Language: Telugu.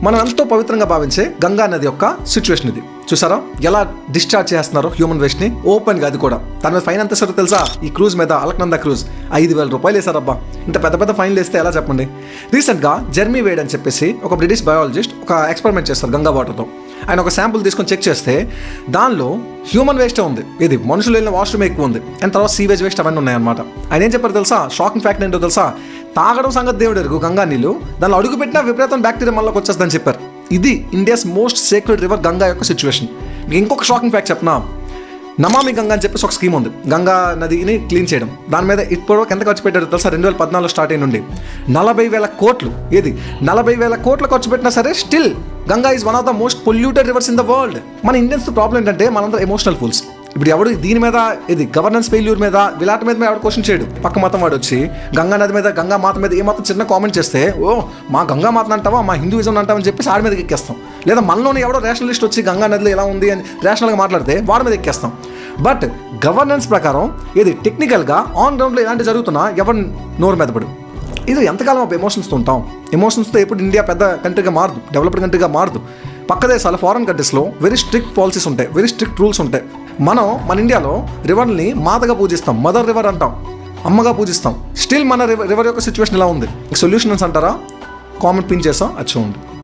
మనం ఎంతో పవిత్రంగా భావించే గంగా నది యొక్క సిచ్యువేషన్ ఇది. చూసారా ఎలా డిశ్చార్జ్ చేస్తున్నారు హ్యూమన్ వేస్ట్ని ఓపెన్గా, అది కూడా. దాని మీద ఫైన్ ఎంత ఇస్తారో తెలుసా? ఈ క్రూజ్ మీద, అలక్నందా క్రూజ్ 5,000 రూపాయలు వేసారబ్బా. ఇంత పెద్ద పెద్ద ఫైన్లు వేస్తే ఎలా చెప్పండి? రీసెంట్గా జెర్మీ వేడ్ అని చెప్పేసి ఒక బ్రిటిష్ బయాలజిస్ట్ ఒక ఎక్స్పెరిమెంట్ చేస్తారు గంగా వాటర్తో. ఆయన ఒక శాంపుల్ తీసుకొని చెక్ చేస్తే దానిలో హ్యూమన్ వేస్టే ఉంది, ఇది మనుషులు వెళ్ళిన వాష్రూమ్ ఎక్కువ ఉంది, అండ్ తర్వాత సీవేజ్ వేస్ట్ అవన్నీ ఉన్నాయన్నమాట. ఆయన ఏం చెప్పారు తెలుసా? షాకింగ్ ఫ్యాక్ట్ ఏంటో తెలుసా? తాగడం సంగతి దేవుడు ఎరుగు గంగా నీళ్ళు, దానిలో అడుగు పెట్టినా విపరీతం బ్యాక్టీరియా మనలోకి వచ్చేస్తుందని చెప్పారు. ఇది India's most sacred river Ganga యొక్క సిచ్యువేషన్. ఇంకొక షాకింగ్ ఫ్యాక్ట్ చెప్పనా? నమామి గంగా అని చెప్పేసి ఒక స్కీమ్ ఉంది గంగా నదిని క్లీన్ చేయడం. దాని మీద ఇప్పటివరకు ఎంత ఖర్చు పెట్టారు తెలుసా? 2014 స్టార్ట్ అయిన నుండి 40,000 కోట్లు. ఏది 40,000 కోట్లు ఖర్చు పెట్టినా సరే still Ganga is one of the most polluted rivers in the world. మన ఇండియన్స్ ప్రాబ్లం ఏంటంటే మనందరూ ఎమోషనల్ ఫూల్స్. ఇప్పుడు ఎవడు దీని మీద, ఇది గవర్నెన్స్ ఫెయిల్యూర్ మీద, విలాట మీద ఎవడు క్వశ్చన్ చేయడు. పక్క మతం వాడు వచ్చి గంగా నది మీద, గంగా మాత మీద ఏ మాత్రం చిన్న కామెంట్ చేస్తే, ఓ మా గంగా మాతను అంటావా, మా హిందూయిజం అంటావని చెప్పేసి ఆడి మీద ఎక్కేస్తాం. లేదా మనలోని ఎవడో రేషనలిస్ట్ వచ్చి గంగా నదిలో ఎలా ఉంది అని రేషనల్గా మాట్లాడితే వాడి మీద ఎక్కేస్తాం. బట్ గవర్నెన్స్ ప్రకారం ఇది టెక్నికల్గా ఆన్ గ్రౌండ్లో ఇలాంటి జరుగుతున్నా ఎవరు నోరు మెదపడు. ఇది ఎంతకాలం ఎమోషన్స్తో ఉంటాం? ఎమోషన్స్తో ఎప్పుడు ఇండియా పెద్ద కంట్రీగా మారదు, డెవలప్డ్ కంట్రీగా మారదు. పక్క దేశాలు, ఫారెన్ కంట్రీస్లో వెరీ స్ట్రిక్ట్ పాలసీస్ ఉంటాయి, వెరీ స్ట్రిక్ట్ రూల్స్ ఉంటాయి. మన ఇండియాలో రివర్ని మాతగా పూజిస్తాం, మదర్ రివర్ అంటాం, అమ్మగా పూజిస్తాం. స్టిల్ మన రివర్ యొక్క సిచ్యువేషన్ ఇలా ఉంది. సొల్యూషన్స్ అంటారా? కామెంట్ పిన్ చేస్తాం, అది చూడండి.